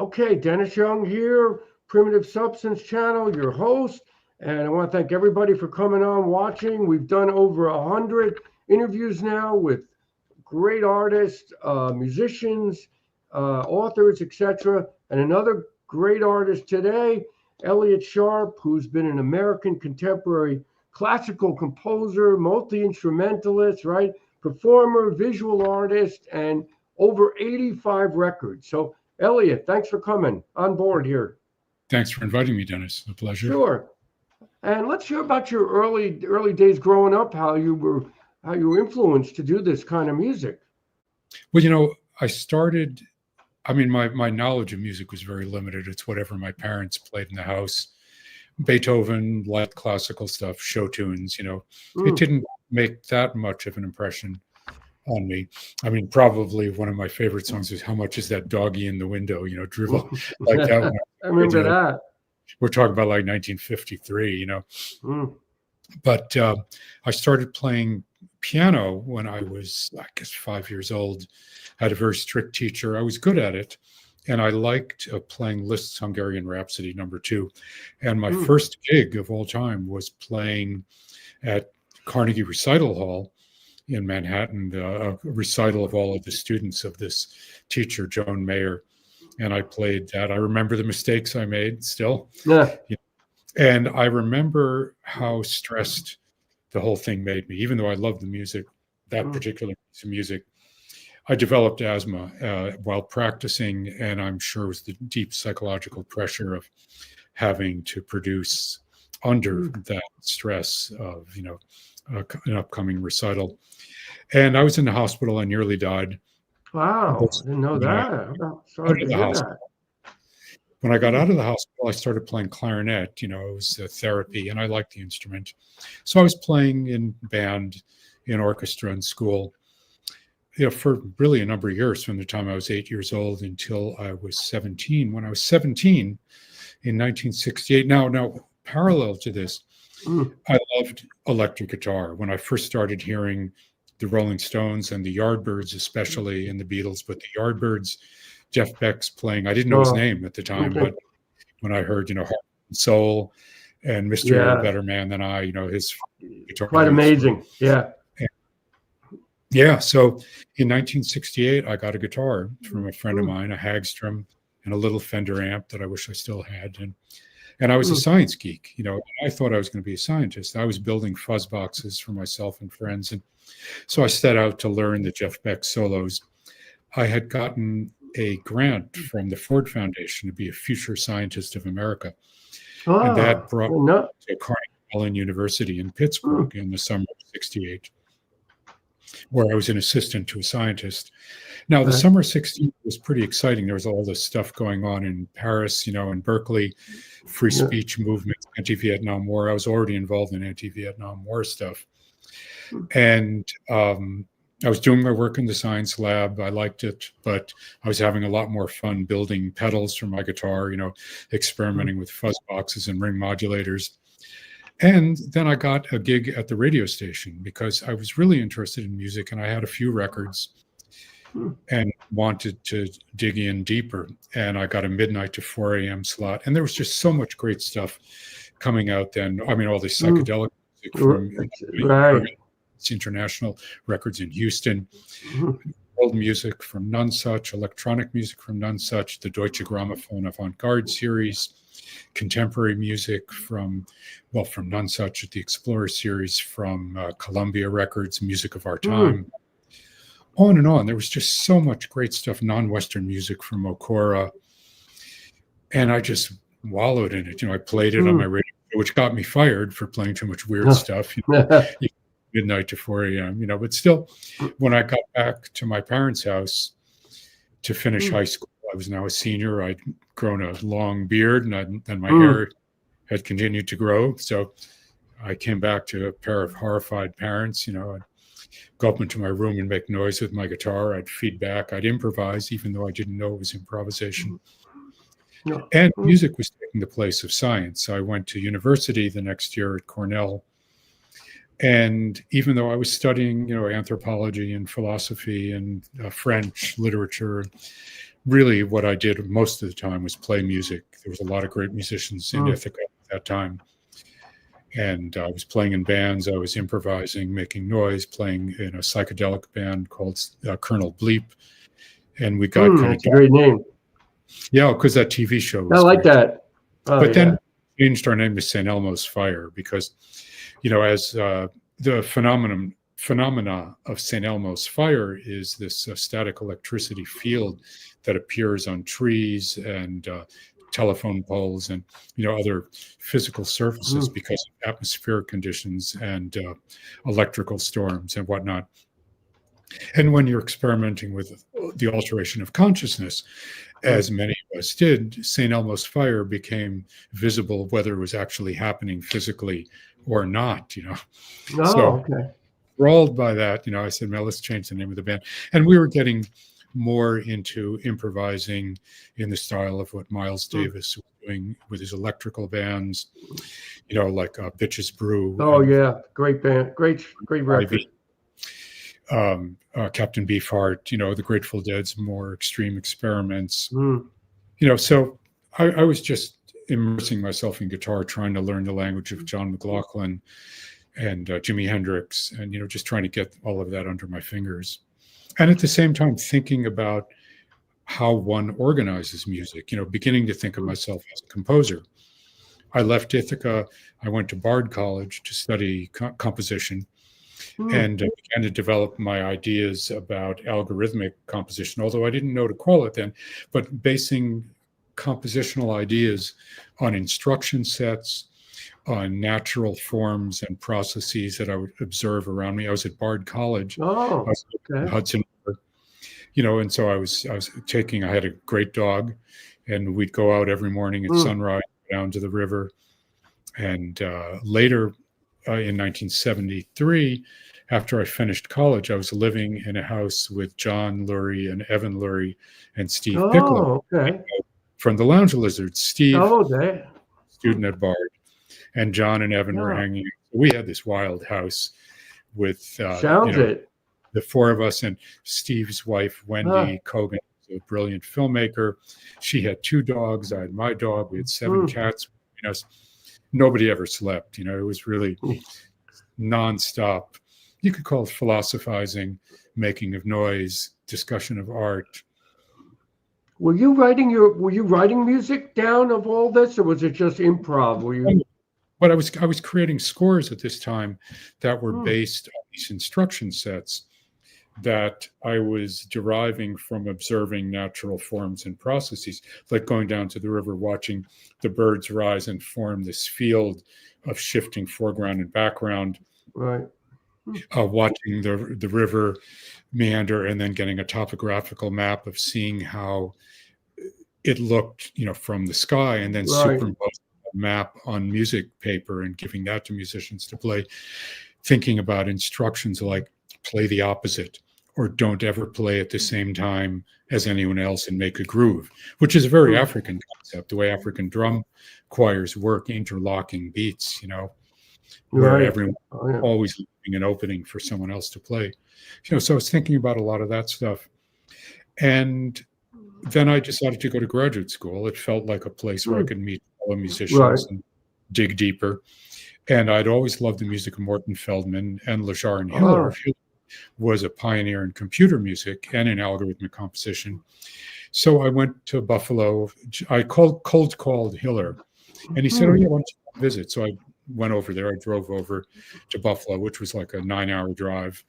Okay, Dennis Young here, Primitive Substance Channel, your host. And I want to thank everybody for coming on, watching. We've done over 100 interviews now with great artists, musicians, authors, etc. And another great artist today, Elliott Sharp, who's been an American contemporary classical composer, multi-instrumentalist, right? Performer, visual artist, and over 85 records. So Elliott, thanks for coming on board here. Thanks for inviting me, Dennis. A pleasure. Sure. And let's hear about your early days growing up, how you were influenced to do this kind of music. Well, my knowledge of music was very limited. It's whatever my parents played in the house. Beethoven, light classical stuff, show tunes, It didn't make that much of an impression on me. Probably one of my favorite songs is "How Much Is That Doggy in the Window?" Drivel like that. I remember that. We're talking about like 1953, But I started playing piano when I was, I guess, 5 years old. I had a very strict teacher. I was good at it. And I liked playing Liszt's Hungarian Rhapsody No. 2. And my first gig of all time was playing at Carnegie Recital Hall in Manhattan, a recital of all of the students of this teacher, Joan Mayer. And I played that. I remember the mistakes I made still. Yeah. And I remember how stressed the whole thing made me, even though I loved the music, that particular piece of music. I developed asthma while practicing, and I'm sure it was the deep psychological pressure of having to produce under that stress of, an upcoming recital. And I was in the hospital. I nearly died. Wow, I didn't know that. Sorry to hear that. When I got out of the hospital, I started playing clarinet. It was therapy, and I liked the instrument. So I was playing in band, in orchestra in school, for really a number of years, from the time I was 8 years old until I was 17. When I was 17 in 1968, now parallel to this, I loved electric guitar. When I first started hearing the Rolling Stones and the Yardbirds, especially, and the Beatles, but the Yardbirds, Jeff Beck's playing. I didn't know his name at the time, but when I heard, Heart and Soul and Mr. You're a Better Man Than I, his guitar. Quite amazing. Yeah. Yeah. So in 1968, I got a guitar from a friend of mine, a Hagstrom, and a little Fender amp that I wish I still had. And I was a science geek, I thought I was going to be a scientist. I was building fuzz boxes for myself and friends. And so I set out to learn the Jeff Beck solos. I had gotten a grant from the Ford Foundation to be a future scientist of America. And that brought me to Carnegie Mellon University in Pittsburgh in the summer of 68, where I was an assistant to a scientist. Now, the summer of 68 was pretty exciting. There was all this stuff going on in Paris, in Berkeley, free speech movement, anti-Vietnam War. I was already involved in anti-Vietnam War stuff. And I was doing my work in the science lab. I liked it, but I was having a lot more fun building pedals for my guitar, experimenting with fuzz boxes and ring modulators. And then I got a gig at the radio station because I was really interested in music, and I had a few records and wanted to dig in deeper. And I got a midnight to 4 a.m. slot. And there was just so much great stuff coming out then. All this psychedelic music from International Records in Houston, world music from Nonesuch, electronic music from Nonesuch, the Deutsche Grammophon avant-garde series, contemporary music from Nonesuch, the Explorer series from Columbia Records, music of our time, on and on. There was just so much great stuff, non-Western music from Okora, and I just wallowed in it. I played it on my radio, which got me fired for playing too much weird stuff. Midnight to 4 a.m., but still, when I got back to my parents' house to finish high school, I was now a senior. I'd grown a long beard, and then my hair had continued to grow. So I came back to a pair of horrified parents. I'd go up into my room and make noise with my guitar. I'd feed back. I'd improvise, even though I didn't know it was improvisation. And music was taking the place of science. I went to university the next year at Cornell. And even though I was studying, anthropology and philosophy and French literature, really what I did most of the time was play music. There was a lot of great musicians in Ithaca at that time. And I was playing in bands. I was improvising, making noise, playing in a psychedelic band called Colonel Bleep. And we got kind that's a great name. Yeah, because that TV show was I like great. that. Oh, but then changed our name to St. Elmo's Fire because, as the phenomena of St. Elmo's Fire is this static electricity field that appears on trees and telephone poles and other physical surfaces because of atmospheric conditions and electrical storms and whatnot. And when you're experimenting with the alteration of consciousness, as many of us did, St. Elmo's Fire became visible whether it was actually happening physically or not, Okay. Enthralled by that, I said, well, let's change the name of the band. And we were getting more into improvising in the style of what Miles Davis was doing with his electrical bands, like Bitches Brew. Oh, yeah. Great band. Great record. Captain Beefheart, the Grateful Dead's more extreme experiments. So I was just immersing myself in guitar, trying to learn the language of John McLaughlin and Jimi Hendrix, and just trying to get all of that under my fingers. And at the same time, thinking about how one organizes music, beginning to think of myself as a composer. I left Ithaca. I went to Bard College to study composition and began to develop my ideas about algorithmic composition, although I didn't know to call it then, but basing compositional ideas on instruction sets, on natural forms and processes that I would observe around me. I was at Bard College. Oh, okay. Hudson River, and so I had a great dog, and we'd go out every morning at sunrise down to the river. And later in 1973, after I finished college, I was living in a house with John Lurie and Evan Lurie and Steve Piccolo from the Lounge Lizards. Steve, student at Bard, and John and Evan were hanging. We had this wild house with the four of us, and Steve's wife, Wendy Kogan, a brilliant filmmaker. She had 2 dogs. I had my dog. We had 7 cats. Nobody ever slept. It was really nonstop. You could call it philosophizing, making of noise, discussion of art. Were you writing music down of all this, or was it just improv? But I was creating scores at this time that were based on these instruction sets that I was deriving from observing natural forms and processes, like going down to the river, watching the birds rise and form this field of shifting foreground and background. Right. Watching the river meander and then getting a topographical map of seeing how it looked, from the sky, and then superimposing a map on music paper and giving that to musicians to play, thinking about instructions like play the opposite or don't ever play at the same time as anyone else and make a groove, which is a very African concept, the way African drum choirs work, interlocking beats, where everyone always leaving an opening for someone else to play. So I was thinking about a lot of that stuff. And then I decided to go to graduate school. It felt like a place where I could meet fellow musicians and dig deeper. And I'd always loved the music of Morton Feldman, and LeJar and Hiller was a pioneer in computer music and in algorithmic composition. So I went to Buffalo. I cold called Hiller, and he said, "Oh yeah, why don't you visit?" So I went over there. I drove over to Buffalo, which was like a 9-hour drive,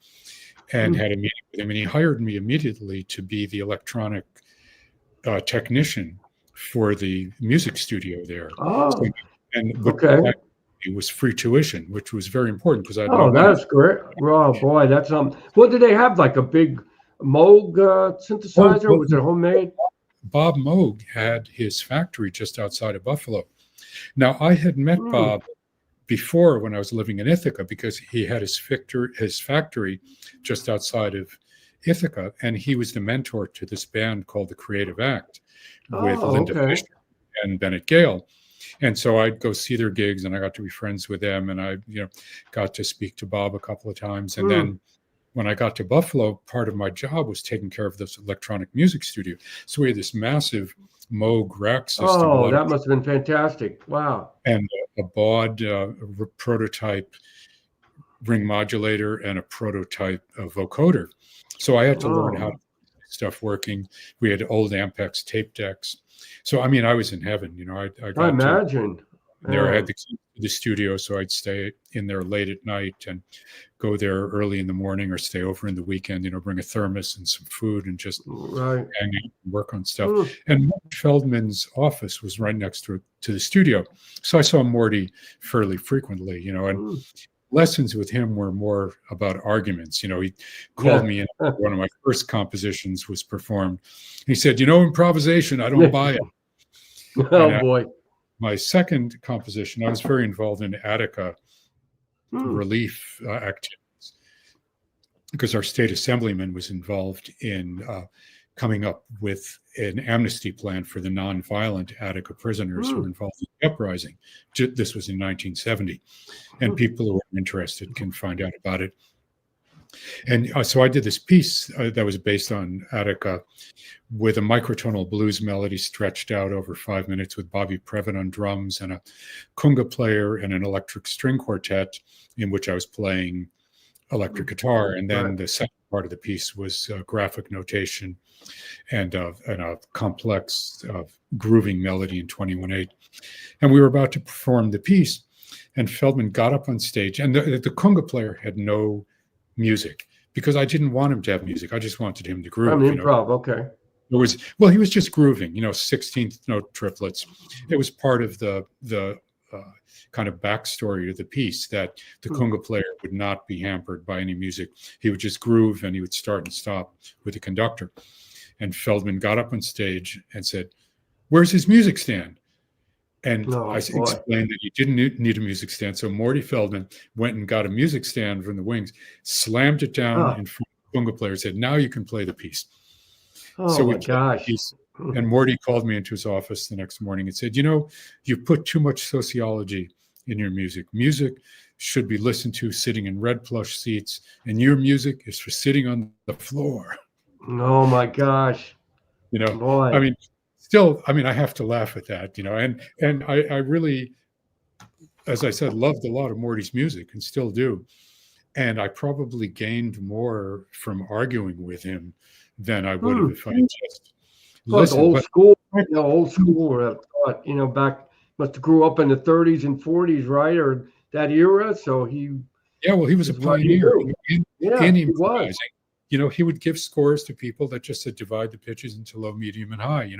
and had a meeting with him. And he hired me immediately to be the electronic technician for the music studio there. It was free tuition, which was very important because I. That's great! Oh boy, that's What did they have? Like a big Moog synthesizer? Was it homemade? Bob Moog had his factory just outside of Buffalo. Now I had met Bob before when I was living in Ithaca because he had his factory just outside of Ithaca, and he was the mentor to this band called the Creative Act with Linda Fisher and Bennett Gale. And so I'd go see their gigs, and I got to be friends with them, and I got to speak to Bob a couple of times. And then when I got to Buffalo, part of my job was taking care of this electronic music studio. So we had this massive Moog rack system, Oh, that must have been fantastic. Wow. and a baud prototype ring modulator and a prototype vocoder. So I had to learn how to get stuff working. We had old Ampex tape decks. So, I mean, I was in heaven, I got imagine. there. I had the studio, so I'd stay in there late at night and go there early in the morning or stay over in the weekend, bring a thermos and some food and just hang out and work on stuff. And Feldman's office was right next to the studio. So I saw Morty fairly frequently, and lessons with him were more about arguments. He called me in. One of my first compositions was performed. He said, improvisation, I don't buy it. Oh, boy. My second composition, I was very involved in Attica relief activities because our state assemblyman was involved in coming up with an amnesty plan for the nonviolent Attica prisoners who were involved in the uprising. This was in 1970, and people who are interested can find out about it. And so I did this piece that was based on Attica with a microtonal blues melody stretched out over 5 minutes with Bobby Previn on drums and a conga player and an electric string quartet in which I was playing electric guitar. And then the second part of the piece was graphic notation and a complex grooving melody in 21/8. And we were about to perform the piece, and Feldman got up on stage, and the conga player had no music because I didn't want him to have music. I just wanted him to groove. Improv, okay. He was just grooving, 16th note triplets. It was part of the kind of backstory to the piece that the conga player would not be hampered by any music. He would just groove and he would start and stop with the conductor. And Feldman got up on stage and said, "Where's his music stand?" And I explained that he didn't need a music stand. So Morty Feldman went and got a music stand from the wings, slammed it down in front of the conga player, said, "Now you can play the piece." Oh, my gosh. And Morty called me into his office the next morning and said, "You put too much sociology in your music. Music should be listened to sitting in red plush seats, and your music is for sitting on the floor." Oh, my gosh. Boy. I mean, still, I have to laugh at that, and I really, as I said, loved a lot of Morty's music and still do. And I probably gained more from arguing with him than I would have if I just listened. Old school, back, must have grew up in the 30s and 40s, right? Or that era. So he was a pioneer in he improvising. was. He would give scores to people that just said divide the pitches into low, medium, and high,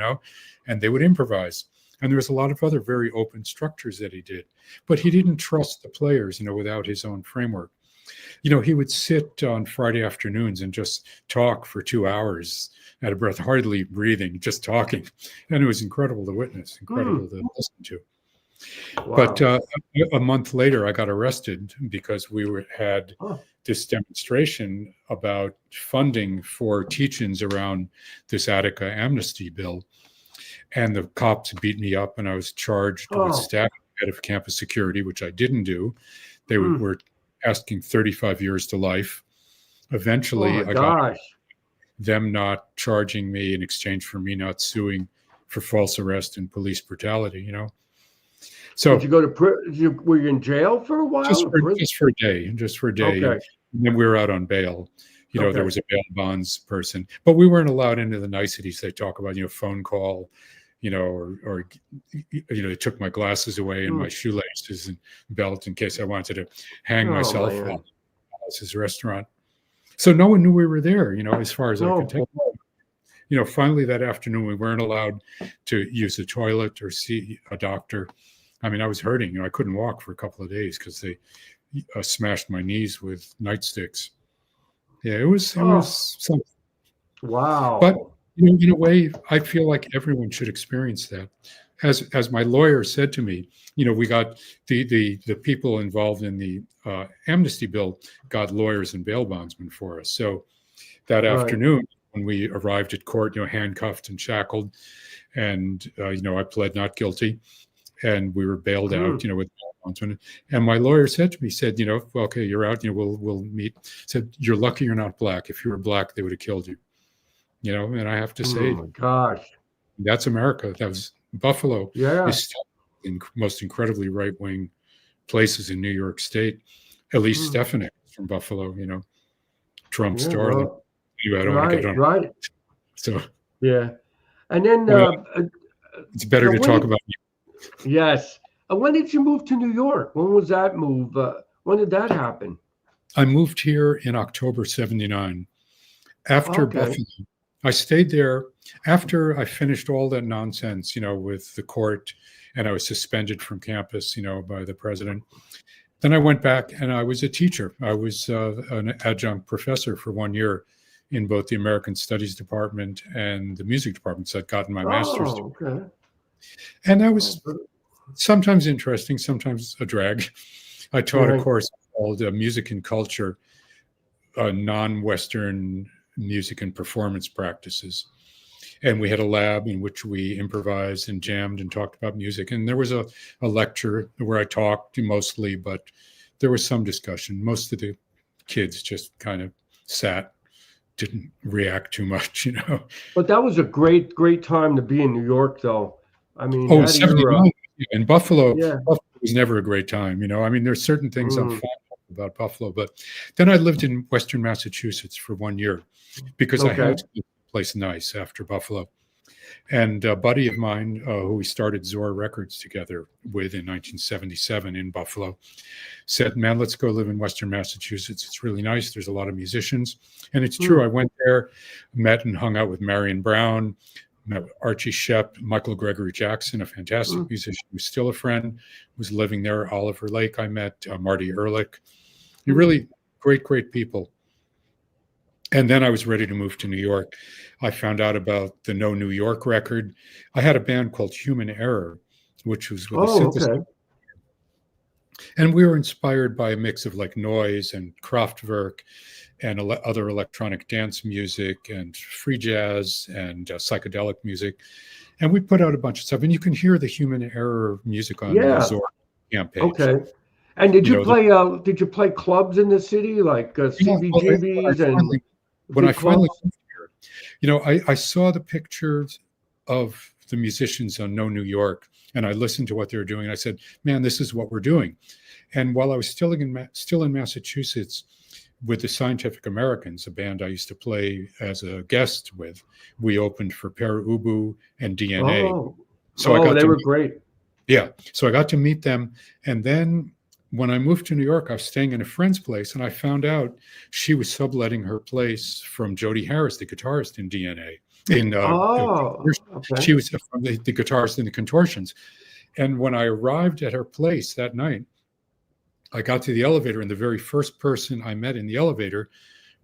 and they would improvise. And there was a lot of other very open structures that he did, but he didn't trust the players, without his own framework. He would sit on Friday afternoons and just talk for 2 hours out of breath, hardly breathing, just talking. And it was incredible to witness, incredible to listen to. Wow. But a month later, I got arrested because we had this demonstration about funding for teach-ins around this Attica amnesty bill. And the cops beat me up, and I was charged with stabbing head of campus security, which I didn't do. They were asking 35 years to life. Eventually, I got them not charging me in exchange for me not suing for false arrest and police brutality, So did you go to were you in jail for a while? Just for a day. Okay. And then we were out on bail. There was a bail bonds person, but we weren't allowed into the niceties they talk about, phone call, or they took my glasses away and my shoelaces and belt in case I wanted to hang myself at Alice's restaurant. So no one knew we were there, as far as I could take. Finally that afternoon, we weren't allowed to use the toilet or see a doctor. I was hurting. I couldn't walk for a couple of days because they smashed my knees with nightsticks. Yeah, it was something. Wow. But in a way, I feel like everyone should experience that. As my lawyer said to me, we got the people involved in the amnesty bill got lawyers and bail bondsmen for us. So that afternoon, when we arrived at court, handcuffed and shackled, and I pled not guilty. and we were bailed Mm. out, with and my lawyer said to me, said, well, okay, you're out, we'll meet. Said, you're lucky you're not black. If you were black, they would have killed you. And I have to Oh say, my gosh. that's America. That was Buffalo Yeah. is still in most incredibly right-wing places in New York State. Elise Stefanik from Buffalo, Trump's Yeah, darling. well, I don't want to get on. right. So Yeah. And then, it's better so to when talk did- about. yes. When did you move to New York? When was that move? When did that happen? I moved here in October '79. After Okay. Buffalo, I stayed there after I finished all that nonsense, with the court, and I was suspended from campus, by the president. Then I went back and I was a teacher. I was an adjunct professor for 1 year in both the American Studies department and the music department. So I'd gotten my master's degree. Okay. And that was sometimes interesting, sometimes a drag. I taught a course called Music and Culture, non-Western music and performance practices. And we had a lab in which we improvised and jammed and talked about music. And there was a lecture where I talked mostly, but there was some discussion. Most of the kids just kind of sat, didn't react too much, But that was a great time to be in New York, though. I mean, Oh, that 79. In Buffalo, Yeah. Buffalo was never a great time. There's certain things I'm fond of about Buffalo, but then I lived in Western Massachusetts for 1 year because I had to make the place nice after Buffalo. And a buddy of mine who we started Zor Records together with in 1977 in Buffalo said, man, let's go live in Western Massachusetts. It's really nice. There's a lot of musicians. And it's true. I went there, met and hung out with Marion Brown, met Archie Shepp, Michael Gregory Jackson, a fantastic musician who's still a friend, was living there. Oliver Lake, I met Marty Ehrlich. You're really great people. And then I was ready to move to New York. I found out about the No New York record. I had a band called Human Error, which was with a synthesizer. Okay. And we were inspired by a mix of like noise and Kraftwerk and other electronic dance music and free jazz and psychedelic music. And we put out a bunch of stuff. And you can hear the Human Error music on the Zor campaign. Okay. And did you play? Did you play clubs in the city like CBGBs and? When I finally moved here, I saw the pictures of the musicians on No New York, and I listened to what they were doing. I said, "Man, this is what we're doing." And while I was still in Massachusetts with the Scientific Americans, a band I used to play as a guest with, we opened for Pere Ubu and DNA. So they were great. Yeah, so I got to meet them, and then when I moved to New York, I was staying in a friend's place, and I found out she was subletting her place from Jody Harris, the guitarist in DNA. She was from the guitarist in the Contortions. And when I arrived at her place that night, I got to the elevator, and the very first person I met in the elevator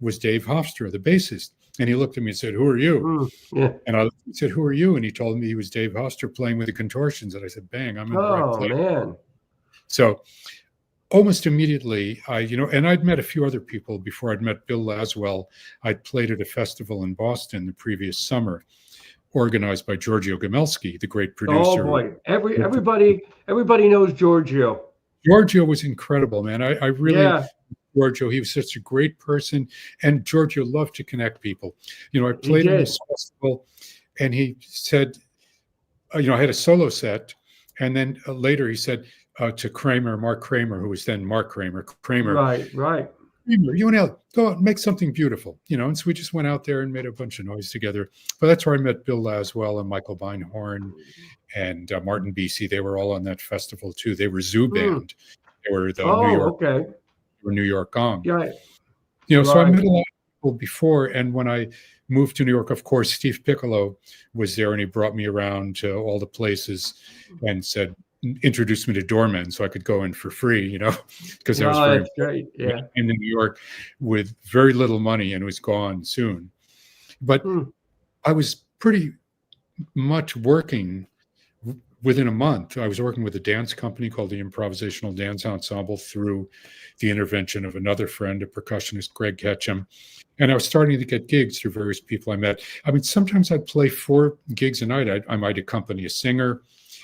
was Dave Hofstra, the bassist. And he looked at me and said, "Who are you?" And I said, "Who are you?" And he told me he was Dave Hofstra playing with the Contortions. And I said, "Bang, I'm in the right place." Man. So almost immediately, and I'd met a few other people before. I'd met Bill Laswell. I'd played at a festival in Boston the previous summer, organized by Giorgio Gamelski, the great producer. Oh boy, everybody knows Giorgio. Giorgio was incredible, man. I really, Giorgio, he was such a great person, and Giorgio loved to connect people. I played in this festival, and he said, I had a solo set, and then later he said, to Mark Kramer, who was then Mark Kramer. Right. Kramer, you and Al, go out and make something beautiful, and so we just went out there and made a bunch of noise together. But that's where I met Bill Laswell and Michael Beinhorn and Martin Beasy. They were all on that festival too. They were Zoo Band. They were the New York Gong. Yeah. So I met a lot of people before, and when I moved to New York, of course, Steve Piccolo was there, and he brought me around to all the places and said, introduced me to doormen so I could go in for free, because I was very great. Yeah. in New York with very little money and was gone soon. But I was pretty much working within a month. I was working with a dance company called the Improvisational Dance Ensemble through the intervention of another friend, a percussionist, Greg Ketchum. And I was starting to get gigs through various people I met. I mean, sometimes I'd play 4 gigs a night. I might accompany a singer.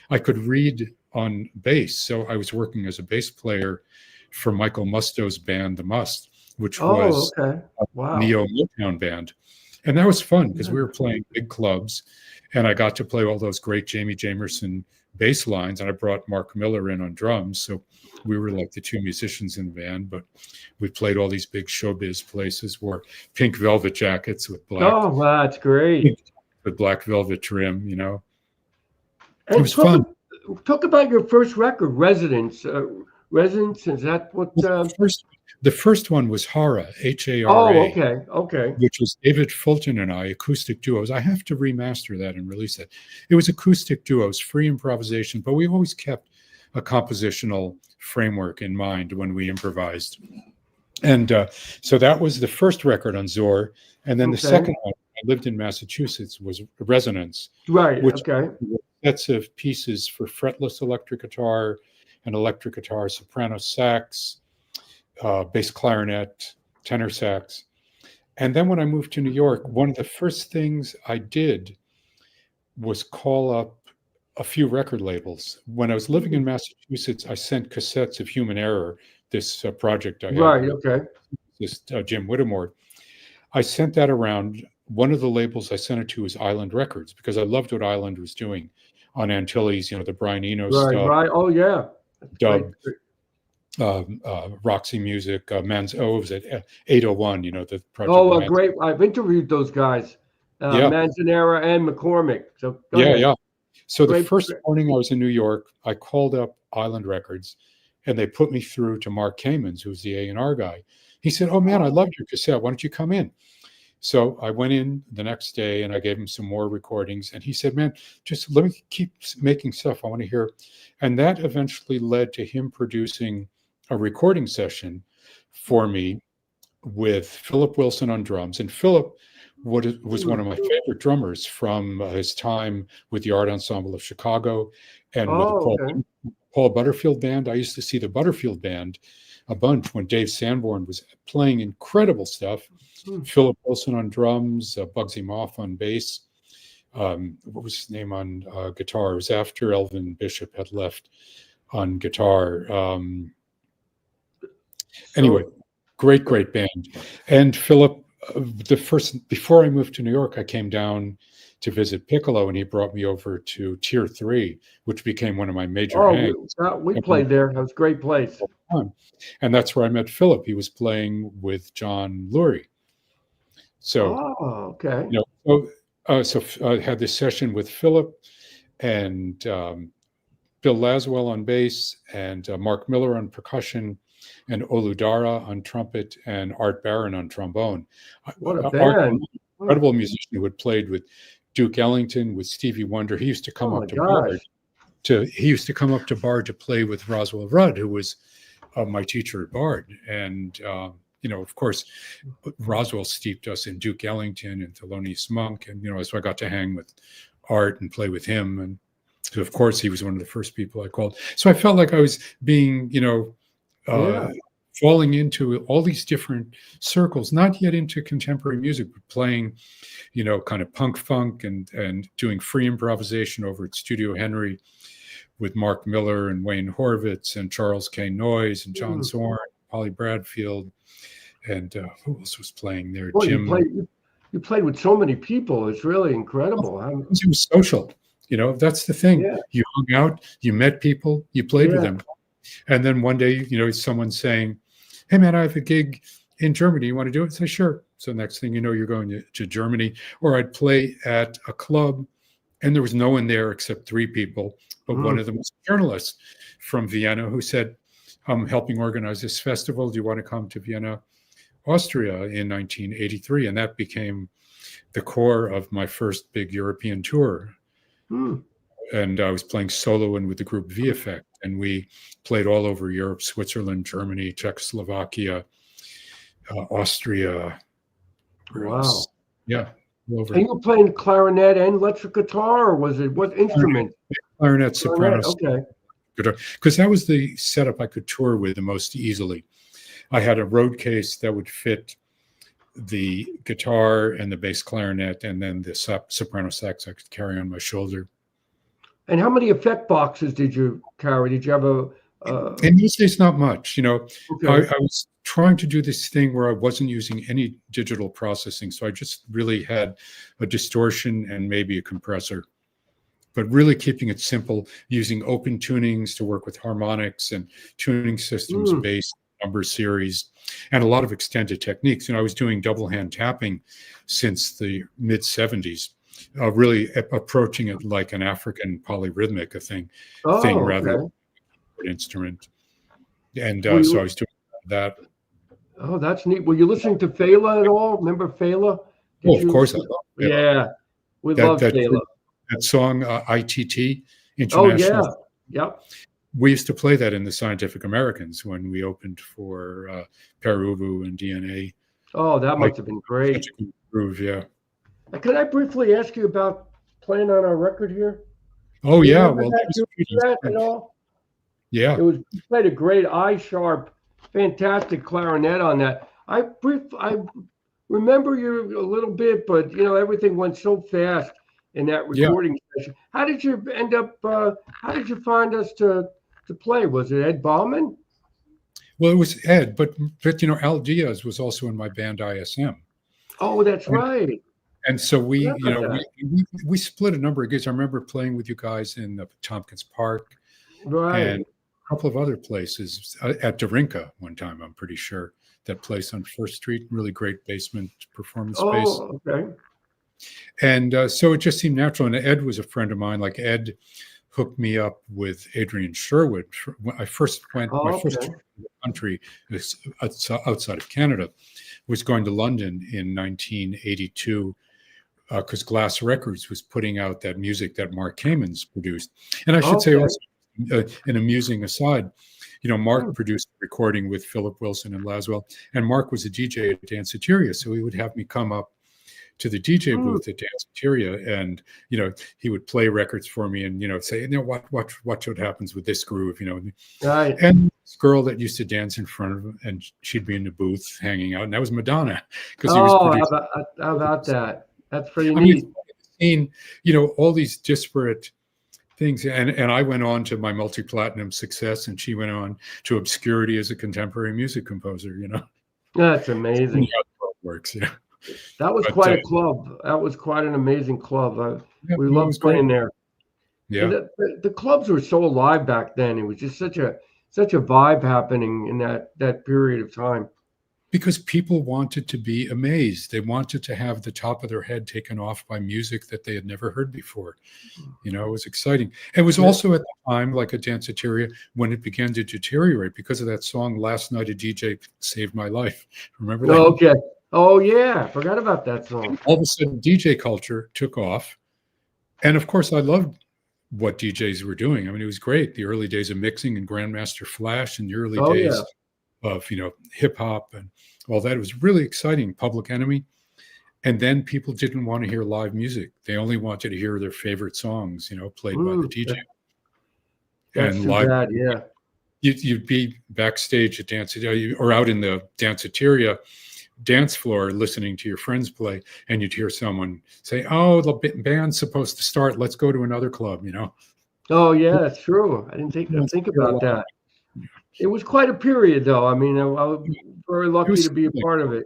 I could read on bass. So I was working as a bass player for Michael Musto's band, The Must, which was okay. a Wow. neo Motown band. And that was fun because we were playing big clubs, and I got to play all those great Jamie Jamerson bass lines, and I brought Mark Miller in on drums. So we were like the two musicians in the band, but we played all these big showbiz places, wore pink velvet jackets with black. Oh, that's great. With black velvet trim, you know. And it was fun. Talk about your first record, Residence. Residence, is that what? The first one was Hara, H-A-R-A. Oh, okay. Which was David Fulton and I, acoustic duos. I have to remaster that and release it. It was acoustic duos, free improvisation, but we always kept a compositional framework in mind when we improvised. And so that was the first record on Zor. And then the second one, I lived in Massachusetts, was Resonance. Right, which sets of pieces for fretless electric guitar and electric guitar, soprano sax, bass clarinet, tenor sax. And then when I moved to New York, one of the first things I did was call up a few record labels. When I was living in Massachusetts, I sent cassettes of Human Error, this project I had. Right, okay. This Jim Whittemore. I sent that around. One of the labels I sent it to was Island Records, because I loved what Island was doing on Antilles, you know, the Brian Eno stuff. Right. Oh, yeah. Dub, Roxy Music, was it 801, you know, the project. Oh, great. I've interviewed those guys, Manzanera and McCormick. So So the first morning I was in New York, I called up Island Records, and they put me through to Mark Kamens, who's the A&R guy. He said, "Oh man, I loved your cassette. Why don't you come in?" So I went in the next day and I gave him some more recordings. And he said, "Man, just let me keep making stuff. I want to hear." And that eventually led to him producing a recording session for me with Philip Wilson on drums. And Philip was one of my favorite drummers from his time with the Art Ensemble of Chicago and with the Paul Butterfield Band. I used to see the Butterfield Band a bunch when Dave Sanborn was playing incredible stuff. Philip Wilson on drums, Bugsy Moff on bass. What was his name on guitar? It was after Elvin Bishop had left on guitar. Anyway, great band. And Philip, before I moved to New York, I came down to visit Piccolo, and he brought me over to Tier 3, which became one of my major hangs. We played there. That was a great place. And that's where I met Philip. He was playing with John Lurie. So, you know, so I had this session with Philip and Bill Laswell on bass, and Mark Miller on percussion, and Olu Dara on trumpet, and Art Barron on trombone. What a band! Incredible musician who had played with Duke Ellington, with Stevie Wonder. He used to come up to Bard to Bard to play with Roswell Rudd, who was my teacher at Bard. And you know, of course, Roswell steeped us in Duke Ellington and Thelonious Monk, and you know, so I got to hang with Art and play with him. And so, of course, he was one of the first people I called. So I felt like I was being, you know, falling into all these different circles, not yet into contemporary music, but playing, you know, kind of punk funk and doing free improvisation over at Studio Henry with Mark Miller and Wayne Horvitz and Charles K. Noyes and John Zorn, Polly Bradfield, and who else was playing there? Boy, Jim. You played with so many people. It's really incredible. It was social. You know, that's the thing. Yeah. You hung out, you met people, you played with them. And then one day, you know, someone's saying, "Hey, man, I have a gig in Germany. You want to do it?" Say, "Sure." So next thing you know, you're going to Germany. Or I'd play at a club, and there was no one there except 3 people. But one of them was a journalist from Vienna who said, "I'm helping organize this festival. Do you want to come to Vienna, Austria in 1983? And that became the core of my first big European tour. And I was playing solo and with the group V Effect. And we played all over Europe, Switzerland, Germany, Czechoslovakia, Austria. Wow. Yeah. And you were playing clarinet and electric guitar, or was it what instrument? Clarinet, soprano. Okay. Because that was the setup I could tour with the most easily. I had a road case that would fit the guitar and the bass clarinet, and then the soprano sax I could carry on my shoulder. And how many effect boxes did you carry? Did you have a In these days, not much. okay. I was trying to do this thing where I wasn't using any digital processing. So I just really had a distortion and maybe a compressor, but really keeping it simple, using open tunings to work with harmonics and tuning systems Mm. based number series, and a lot of extended techniques. I was doing double hand tapping since the mid 70s, really approaching it like an African polyrhythmic thing Oh, rather okay. than an instrument. And Were so I you, was doing that. oh, that's neat. Were you listening to Fela at all? Remember Fela? Did Oh, of you? course, I love it. Yeah, we That love that Fela. that song ITT, Oh, yeah. International. Yep. We used to play that in the Scientific Americans when we opened for Peruvu and DNA. Oh, that Like must have been such great. a good groove, yeah. Can I briefly ask you about playing on our record here? Oh Do you yeah, remember well that? Do you remember that at all? yeah, It was you played a great I-sharp, fantastic clarinet on that. I remember you a little bit, but everything went so fast in that yeah. recording session. How did you end up? How did you find us to play? Was it Ed Bauman? Well, it was Ed, but Al Diaz was also in my band ISM, Oh, that's and, right. and so we, Forgot about that. we split a number of gigs. I remember playing with you guys in Tompkins Park and Right. a couple of other places at Dorinka one time. I'm pretty sure that place on First Street, really great basement performance space. Oh, okay. And so it just seemed natural. And Ed was a friend of mine. Like Ed hooked me up with Adrian Sherwood. When I first went, my Oh, first okay. trip to the country outside of Canada was going to London in 1982 because Glass Records was putting out that music that Mark Kamen's produced. And I should say Okay. also, an amusing aside, Mark Hmm. produced a recording with Philip Wilson and Laswell, and Mark was a DJ at Danceteria, so he would have me come up to the DJ Hmm. booth at Danceteria, and he would play records for me, and say, watch what happens with this groove, Right. and this girl that used to dance in front of him, and she'd be in the booth hanging out, and that was Madonna because he was Oh, producing. how about that? That's pretty I mean, neat. it's seen, all these disparate things, and I went on to my multi-platinum success, and she went on to obscurity as a contemporary music composer. That's Funny amazing. how the world works, yeah. That was But quite a club. That was quite an amazing club. yeah, We no, it loved was great. playing there. And Yeah, the clubs were so alive back then. It was just such a vibe happening in that period of time. because people wanted to be amazed. They wanted to have the top of their head taken off by music that they had never heard before. It was exciting. It was Yeah. also at the time, like a Danceteria, when it began to deteriorate because of that song, Last Night a DJ Saved My Life. Remember that? Okay. Oh yeah, forgot about that song. All of a sudden, DJ culture took off. And of course, I loved what DJs were doing. I mean, it was great. The early days of mixing and Grandmaster Flash and the early Oh days yeah. of, hip hop and all that. It was really exciting. Public Enemy. And then people didn't want to hear live music. They only wanted to hear their favorite songs, played by the DJ. That's And too live, bad. Yeah. you'd be backstage at Danceteria or out in the Danceteria dance floor listening to your friends play, and you'd hear someone say, "Oh, the band's supposed to start. Let's go to another club." Oh yeah, that's true. I didn't think about that. It was quite a period, though. I mean, I was very It lucky was to be a part of it.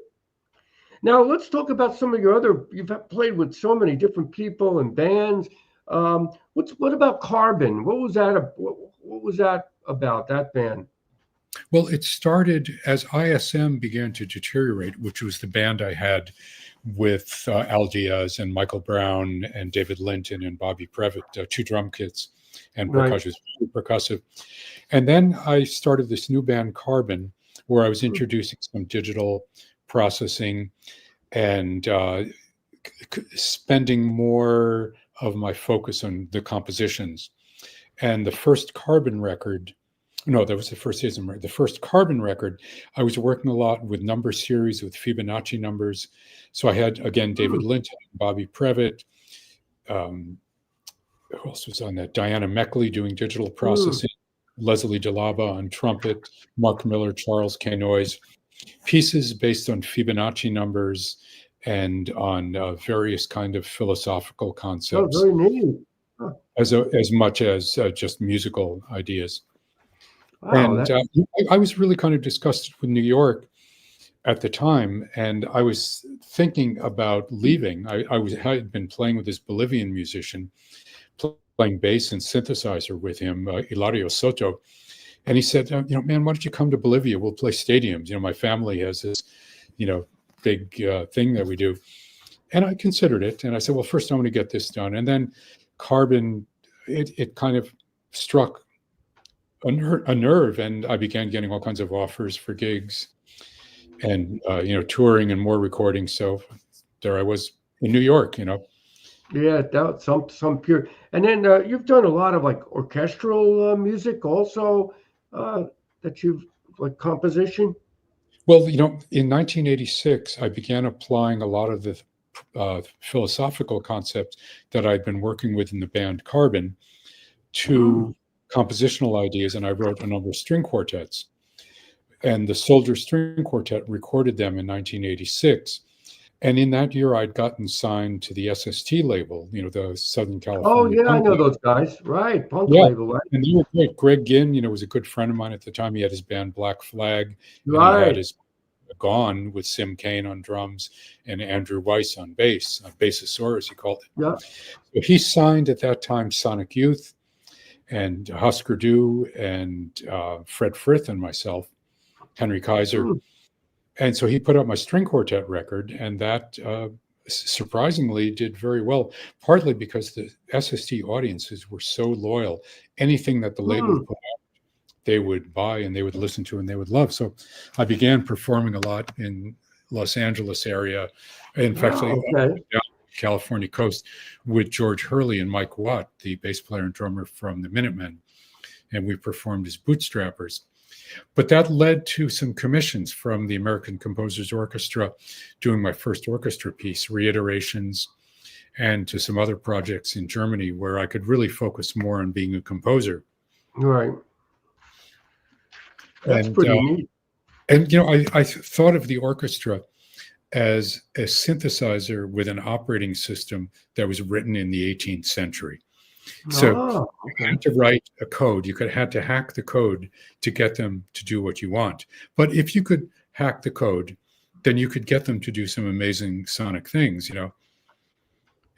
Now let's talk about some of your other. You've played with so many different people and bands. What about Carbon? What was that? What was that about? That band? well, it started as ISM began to deteriorate, which was the band I had with Al Diaz and Michael Brown and David Linton and Bobby Previtt, two drum kits and Right. percussive. And then I started this new band, Carbon, where I was introducing some digital processing and spending more of my focus on the compositions. And the first Carbon record, no, that was the first ISM record. The first Carbon record, I was working a lot with number series with Fibonacci numbers. So I had, again, David Linton, Bobby Previtt. Who else was on that? Diana Meckley doing digital processing. Leslie DeLaba on trumpet. Mark Miller, Charles K. Noyes. Pieces based on Fibonacci numbers and on various kind of philosophical Oh, concepts. very neat. Huh. as much as just musical ideas. Wow, And I was really kind of disgusted with New York at the time, and I was thinking about leaving. I had been playing with this Bolivian musician, playing bass and synthesizer with him, Hilario Soto, and he said, man, why don't you come to Bolivia? We'll play stadiums. My family has this, big thing that we do. And I considered it, and I said, well, first I want to get this done, and then Carbon, it kind of struck a nerve, and I began getting all kinds of offers for gigs, and touring and more recording. So there I was in New York. Yeah, that some pure. And then you've done a lot of like orchestral music also, that you've like composition. Well, in 1986, I began applying a lot of the philosophical concepts that I'd been working with in the band Carbon to compositional ideas, and I wrote a number of string quartets. And the Soldier String Quartet recorded them in 1986. And in that year, I'd gotten signed to the SST label, the Southern Oh California yeah, I punk know label. those guys. Right, punk Yeah, label, right? and they were great. Greg Ginn, was a good friend of mine at the time. He had his band Black Flag, and he had Right. his Gone with Sim Kane on drums and Andrew Weiss on bass, Bassosaurus, he called it. Yeah. So he signed at that time Sonic Youth and Husker Du and Fred Frith and myself, Henry Kaiser. And so he put out my string quartet record, and that surprisingly did very well, partly because the SST audiences were so loyal. Anything that the label put out, they would buy and they would listen to and they would love. So I began performing a lot in Los Angeles area. In fact, down the California coast with George Hurley and Mike Watt, the bass player and drummer from the Minutemen. And we performed as bootstrappers. But that led to some commissions from the American Composers Orchestra, doing my first orchestra piece, Reiterations, and to some other projects in Germany where I could really focus more on being a composer. Right. That's pretty neat. And, I thought of the orchestra as a synthesizer with an operating system that was written in the 18th century. So you had to write a code. You had to hack the code to get them to do what you want. But if you could hack the code, then you could get them to do some amazing sonic things,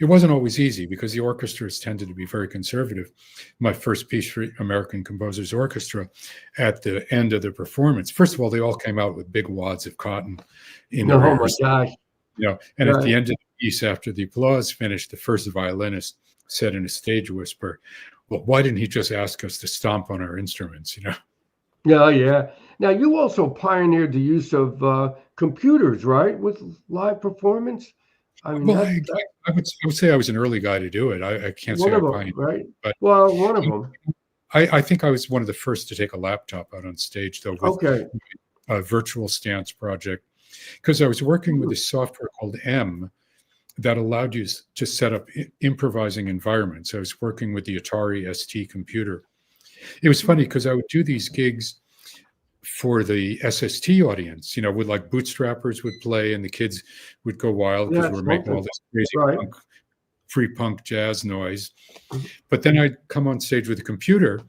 It wasn't always easy because the orchestras tended to be very conservative. My first piece for American Composers Orchestra, at the end of the performance, first of all, they all came out with big wads of cotton in their ears. Oh my gosh. And at the end of the piece, after the applause finished, the first violinist said in a stage whisper, well, why didn't he just ask us to stomp on our instruments, Yeah. Now, you also pioneered the use of computers, right, with live performance? I mean, well, I would say I was an early guy to do it. I can't say I pioneered, right? But one of them. I think I was one of the first to take a laptop out on stage, though, with a virtual stance project, because I was working with this software called M that allowed you to set up improvising environments. I was working with the Atari ST computer. It was funny because I would do these gigs for the SST audience, with like bootstrappers would play and the kids would go wild because we were making all this crazy free punk jazz noise. But then I'd come on stage with a computer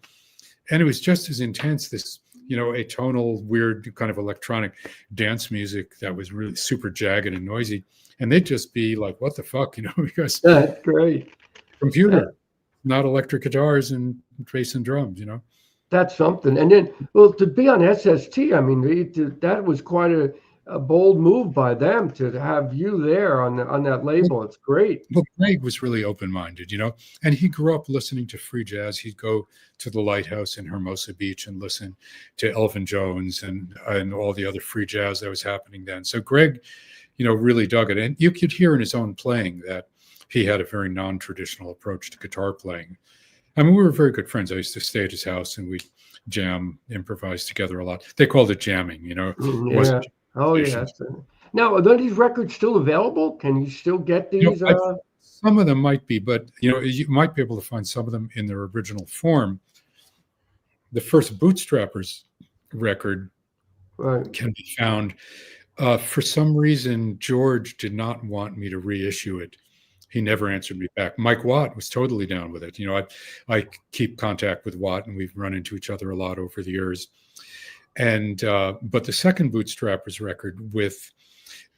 and it was just as intense, this, atonal, weird kind of electronic dance music that was really super jagged and noisy. And they'd just be like, what the fuck, because that's great. Computer, not electric guitars and bass and drums, That's something. And then, well, to be on SST, I mean, that was quite a bold move by them to have you there on that label. It's great. Well, Greg was really open-minded, and he grew up listening to free jazz. He'd go to the Lighthouse in Hermosa Beach and listen to Elvin Jones and all the other free jazz that was happening then. So Greg, really dug it. And you could hear in his own playing that he had a very non-traditional approach to guitar playing. I mean, we were very good friends. I used to stay at his house and we'd jam, improvise together a lot. They called it jamming, Yeah. Oh, yeah. Now, are these records still available? Can you still get these? Some of them might be, but, you might be able to find some of them in their original form. The first Bootstrappers record can be found. For some reason, George did not want me to reissue it. He never answered me back. Mike Watt was totally down with it. I keep contact with Watt, and we've run into each other a lot over the years. And but the second Bootstrappers record with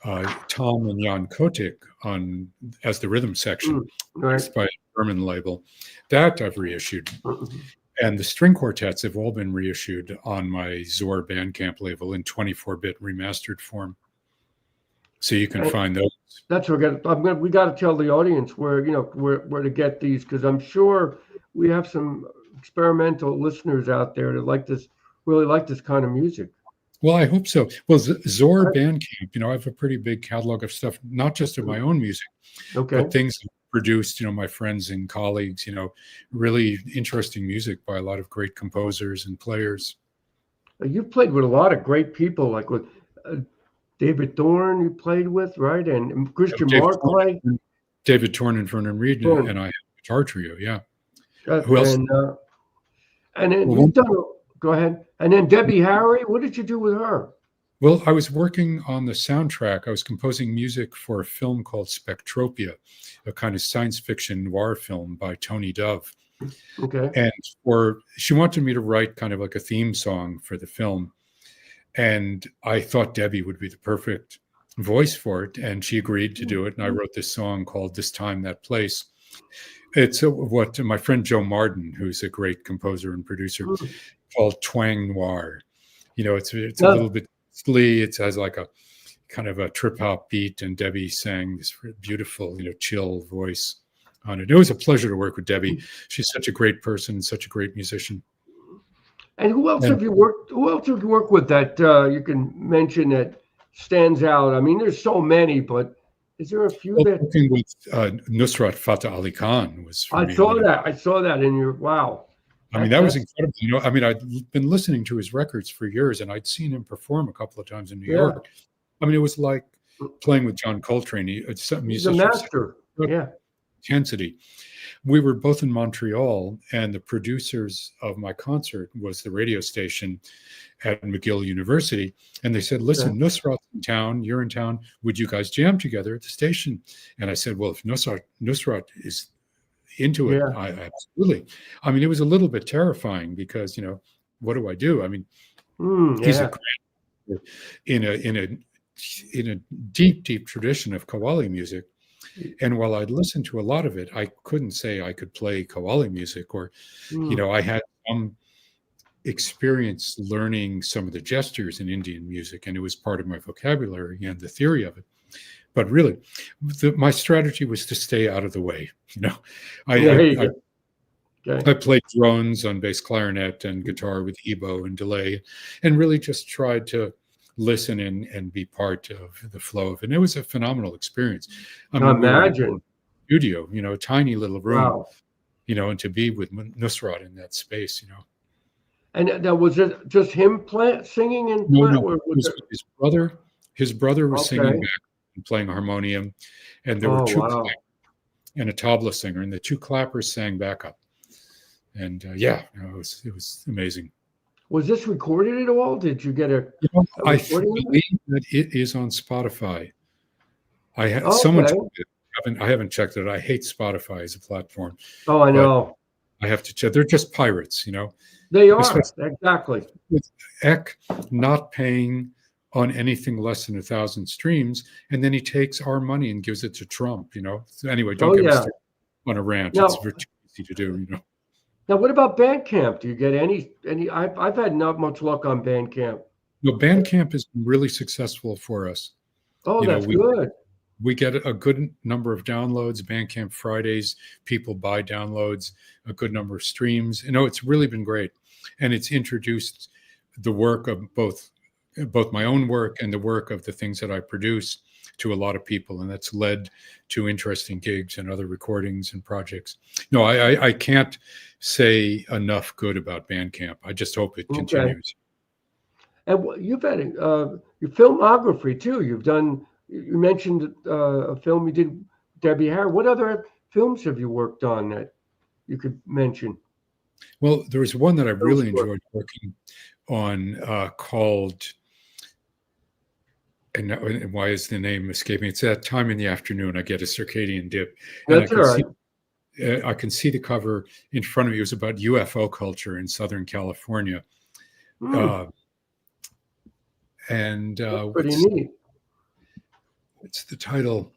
Tom and Jan Kotick on as the rhythm section, right. by a German label, that I've reissued. And the string quartets have all been reissued on my Zor Bandcamp label in 24-bit remastered form. So you can find those. That's what we got to tell the audience where to get these, because I'm sure we have some experimental listeners out there that really like this kind of music. Well, I hope so. Well, Zor Bandcamp, I have a pretty big catalog of stuff, not just of my own music, but things produced, my friends and colleagues, really interesting music by a lot of great composers and players. You've played with a lot of great people, like with David Thorne you played with, right? And Christian Mark played. David Thorne and Vernon Reed and I have a guitar trio, yeah. Who else? And then you've done, go ahead. And then Debbie Harry, what did you do with her? Well, I was working on the soundtrack. I was composing music for a film called Spectropia, a kind of science fiction noir film by Tony Dove. Okay. And she wanted me to write kind of like a theme song for the film. And I thought Debbie would be the perfect voice for it. And she agreed to do it. And I wrote this song called This Time, That Place. It's what my friend Joe Martin, who's a great composer and producer, called twang noir. It's a little bit silly. It has like a kind of a trip hop beat. And Debbie sang this beautiful, chill voice on it. It was a pleasure to work with Debbie. She's such a great person, such a great musician. And who else have you worked with that you can mention that stands out? I mean, there's so many, but is there a few that working with Nusrat Fateh Ali Khan was? I saw that in your wow. I mean, that was incredible. I mean, I'd been listening to his records for years, and I'd seen him perform a couple of times in New York. I mean, it was like playing with John Coltrane. He's a master. Yeah. Intensity. We were both in Montreal, and the producers of my concert was the radio station at McGill University. And they said, listen, Nusrat's in town, you're in town, would you guys jam together at the station? And I said, well, if Nusrat is into it, I absolutely. I mean, it was a little bit terrifying because, what do I do? I mean, he's a in a deep tradition of Qawwali music. And while I'd listened to a lot of it, I couldn't say I could play Qawwali music or, I had some experience learning some of the gestures in Indian music, and it was part of my vocabulary and the theory of it. But really, my strategy was to stay out of the way. I played drones on bass clarinet and guitar with ebow and delay, and really just tried to listen and be part of the flow of it. And it was a phenomenal experience. I mean, imagine studio, a tiny little room, and to be with Nusrat in that space, And that was it just him singing and no, it was his brother. His brother was singing back and playing harmonium, and there were two clappers and a tabla singer, and the two clappers sang backup. And it was amazing. Was this recorded at all? Did you get a I believe that it is on Spotify. I had someone told me, I haven't checked it. I hate Spotify as a platform. Oh, I know. I have to check. They're just pirates, They are, exactly. With Eck not paying on anything less than 1,000 streams, and then he takes our money and gives it to Trump, So anyway, don't get me started on a rant. It's very easy to do, Now, what about Bandcamp? Do you get any? I've had not much luck on Bandcamp. No, Bandcamp has been really successful for us. Oh, that's good. We get a good number of downloads. Bandcamp Fridays, people buy downloads, a good number of streams. It's really been great. And it's introduced the work of both my own work and the work of the things that I produce to a lot of people. And that's led to interesting gigs and other recordings and projects. No, I can't say enough good about Bandcamp. I just hope it continues. And you've had your filmography too. You mentioned a film you did, Debbie Harry. What other films have you worked on that you could mention? Well, there was one that I really enjoyed working on called and why is the name escaping? It's that time in the afternoon I get a circadian dip, and That's all right. I can see the cover in front of me. It was about UFO culture in Southern California, Hmm, and pretty neat. what's the title?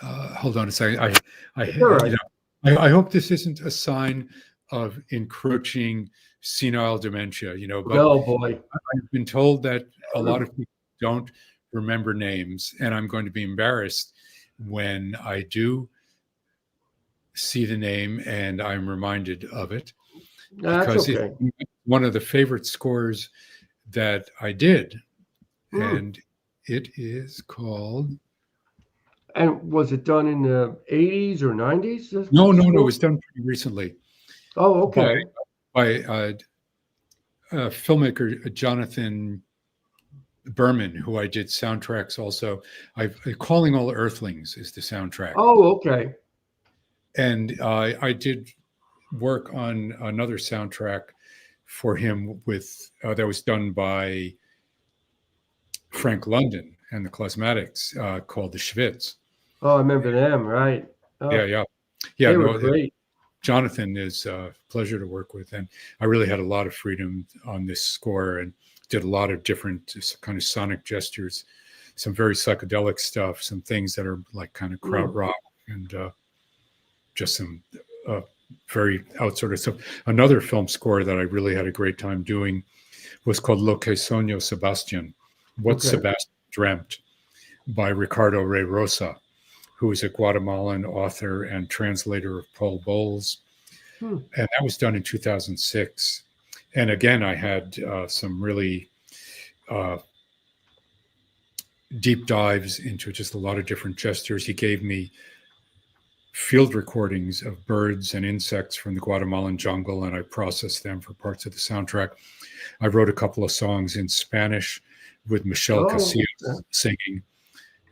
Hold on a second. That's all right. I hope this isn't a sign of encroaching senile dementia, but Oh boy. I've been told that a lot of people don't remember names, and I'm going to be embarrassed when I do see the name and I'm reminded of it, That's because it's okay. one of the favorite scores that I did, Hmm. and it is called. And was it done in the 80s or 90s? No, it was done pretty recently Oh, by okay. filmmaker Jonathan Berman, who I did soundtracks also. Calling All Earthlings is the soundtrack. Oh, okay. And I did work on another soundtrack for him that was done by Frank London and the Cosmatics, called The Schwitz. Oh, I remember them, right? Oh, Yeah. they were No, great. Jonathan is a pleasure to work with, and I really had a lot of freedom on this score and did a lot of different kind of sonic gestures, some very psychedelic stuff, some things that are like kind of krautrock, and just some very out sort of stuff. Another film score that I really had a great time doing was called Lo que soñó Sebastián, What Okay. Sebastian Dreamt, by Ricardo Rey Rosa, who is a Guatemalan author and translator of Paul Bowles. Hmm. And that was done in 2006. And again, I had some really deep dives into just a lot of different gestures. He gave me field recordings of birds and insects from the Guatemalan jungle, and I processed them for parts of the soundtrack. I wrote a couple of songs in Spanish with Michelle Casillas singing,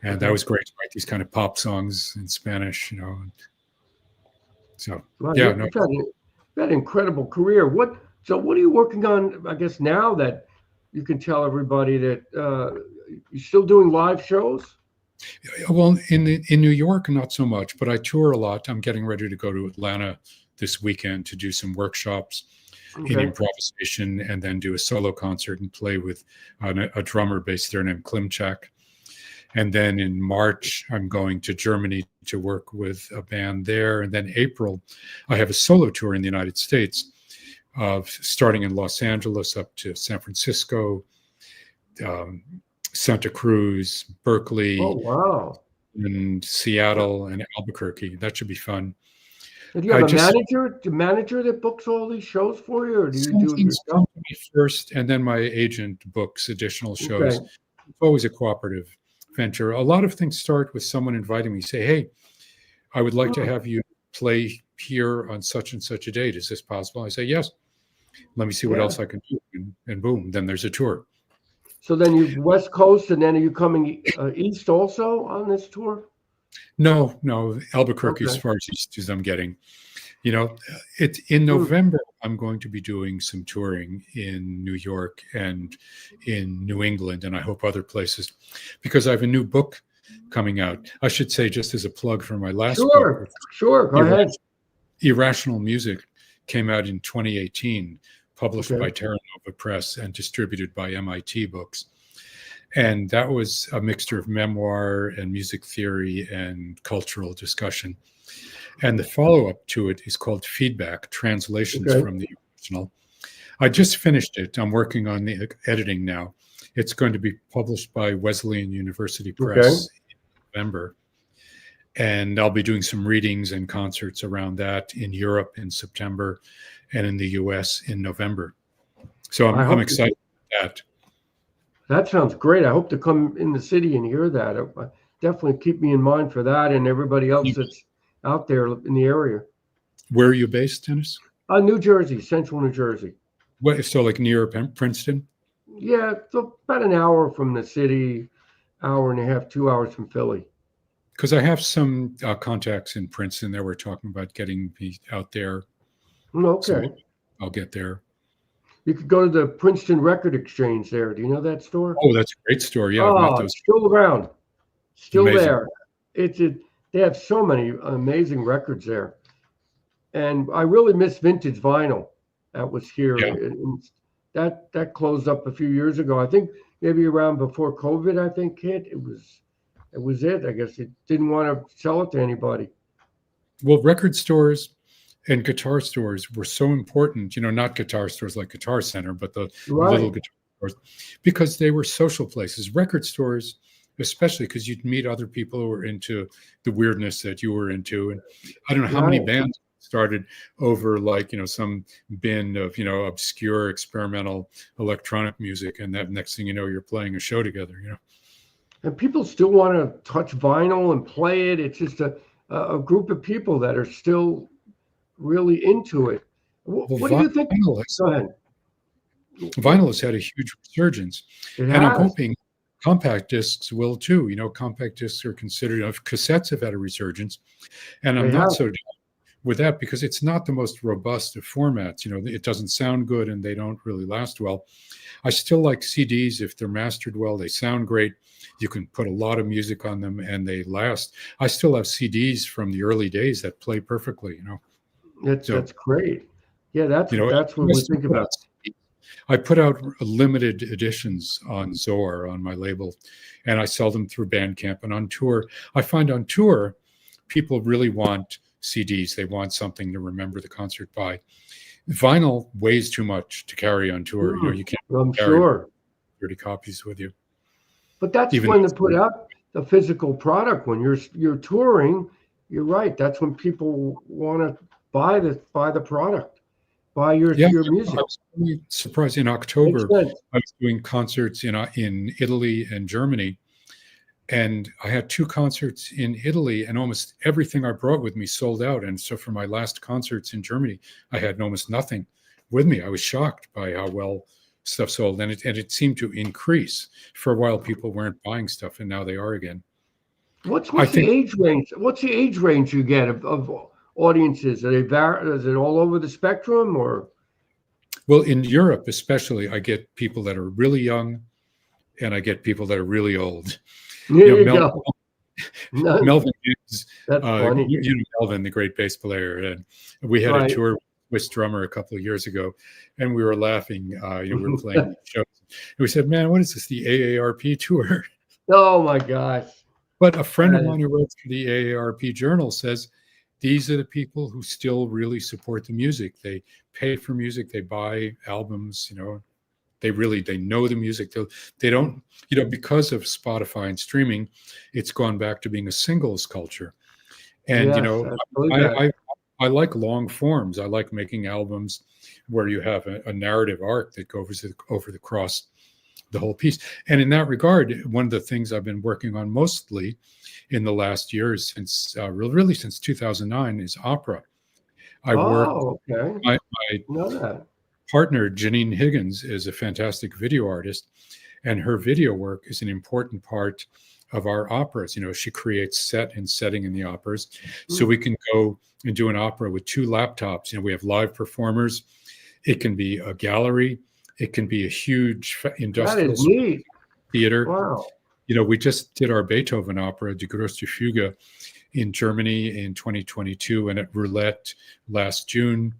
and that was great to write these kind of pop songs in Spanish, So, Wow, yeah, you've had an incredible career. So what are you working on, I guess, now that you can tell everybody that you're still doing live shows? Well, in New York, not so much, but I tour a lot. I'm getting ready to go to Atlanta this weekend to do some workshops in improvisation, and then do a solo concert and play with a drummer based there named Klimchak. And then in March, I'm going to Germany to work with a band there. And then April, I have a solo tour in the United States, starting in Los Angeles up to San Francisco, Santa Cruz, Berkeley, Oh, wow. and Seattle and Albuquerque. That should be fun. And do you have a manager that books all these shows for you, or do you do it yourself? Come to me first, and then my agent books additional shows. Okay. It's always a cooperative venture. A lot of things start with someone inviting me, say, "Hey, I would like to have you play here on such and such a date. Is this possible?" I say, "Yes. Let me see what else I can do." And boom, then there's a tour. So then you West Coast, and then are you coming east also on this tour? No, Albuquerque as far as east as I'm getting. It's in November. I'm going to be doing some touring in New York and in New England, and I hope other places, because I have a new book coming out. I should say, just as a plug for my last book. Sure. Go ahead. Irrational Music came out in 2018, published by Terra Nova Press and distributed by MIT Books. And that was a mixture of memoir and music theory and cultural discussion. And the follow-up to it is called Feedback, Translations from the Original. I just finished it. I'm working on the editing now. It's going to be published by Wesleyan University Press in November. And I'll be doing some readings and concerts around that in Europe in September and in the US in November. So I'm excited about that. That sounds great. I hope to come in the city and hear that. Definitely keep me in mind for that and everybody else that's out there in the area. Where are you based, Dennis? New Jersey, central New Jersey. What, so like near Princeton? Yeah, so about an hour from the city, hour and a half, 2 hours from Philly. Because I have some contacts in Princeton that were talking about getting me out there. Okay. So I'll get there. You could go to the Princeton Record Exchange there. Do you know that store? Oh, that's a great store. Yeah, I've met Oh, those. it's still around, still Amazing. there. They have so many amazing records there, and I really miss vintage vinyl. That was here. Yeah. That closed up a few years ago. I think maybe around before COVID. I think hit. It was it. I guess it didn't want to sell it to anybody. Well, record stores and guitar stores were so important, not guitar stores like Guitar Center, but the little guitar stores, because they were social places. Record stores, especially because you'd meet other people who were into the weirdness that you were into. And I don't know how many bands started over some bin of, obscure experimental electronic music. And that next thing you know, you're playing a show together, And people still want to touch vinyl and play it. It's just a group of people that are still really into it. What do you think? Go ahead. Vinyl has had a huge resurgence, and I'm hoping compact discs will too. Compact discs are considered, cassettes have had a resurgence, and I'm not so down with that because it's not the most robust of formats. It doesn't sound good and they don't really last well. I still like CDs if they're mastered well. They sound great. You can put a lot of music on them and they last. I still have CDs from the early days that play perfectly. That's great. Yeah, that's what we think about. I put out limited editions on Zoar on my label, and I sell them through Bandcamp and on tour. I find on tour, people really want CDs. They want something to remember the concert by. Vinyl weighs too much to carry on tour. You can't carry 30 copies with you. But that's when to put out the physical product. When you're touring, you're right. That's when people want to buy the product, buy your music. I was really surprised. In October, I was doing concerts in Italy and Germany, and I had 2 concerts in Italy, and almost everything I brought with me sold out. And so for my last concerts in Germany, I had almost nothing with me. I was shocked by how well stuff sold, and it seemed to increase. For a while, people weren't buying stuff, and now they are again. What's the age range? What's the age range you get of audiences? Is it all over the spectrum, or? Well, in Europe especially, I get people that are really young, and I get people that are really old. There you go. Melvin is, that's funny. Melvin, the great bass player, and we had a tour with Swiss drummer a couple of years ago, and we were laughing. We were playing shows, and we said, "Man, what is this? The AARP tour?" Oh my gosh! But a friend of mine who wrote for the AARP Journal says these are the people who still really support the music. They pay for music. They buy albums. They know the music. They don't, because of Spotify and streaming, it's gone back to being a singles culture. And, I like long forms. I like making albums where you have a narrative arc that goes across the whole piece. And in that regard, one of the things I've been working on mostly in the last years, since 2009, is opera. My partner, Janine Higgins, is a fantastic video artist, and her video work is an important part of our operas. She creates set and setting in the operas. So we can go and do an opera with 2 laptops. We have live performers. It can be a gallery. It can be a huge industrial theater. Wow. We just did our Beethoven opera, Die große Fuge, in Germany in 2022 and at Roulette last June.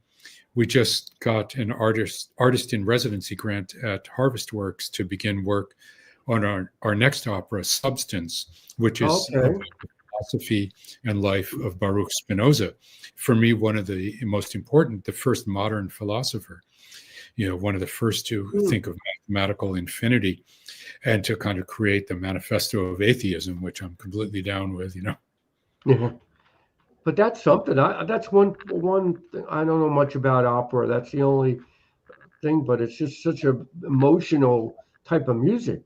We just got an artist in residency grant at Harvest Works to begin work on our next opera, Substance, which is about the philosophy and life of Baruch Spinoza. For me, one of the most important, the first modern philosopher, one of the first to think of mathematical infinity and to kind of create the manifesto of atheism, which I'm completely down with, Yeah. But that's something. That's one thing. I don't know much about opera. That's the only thing, but it's just such a emotional type of music.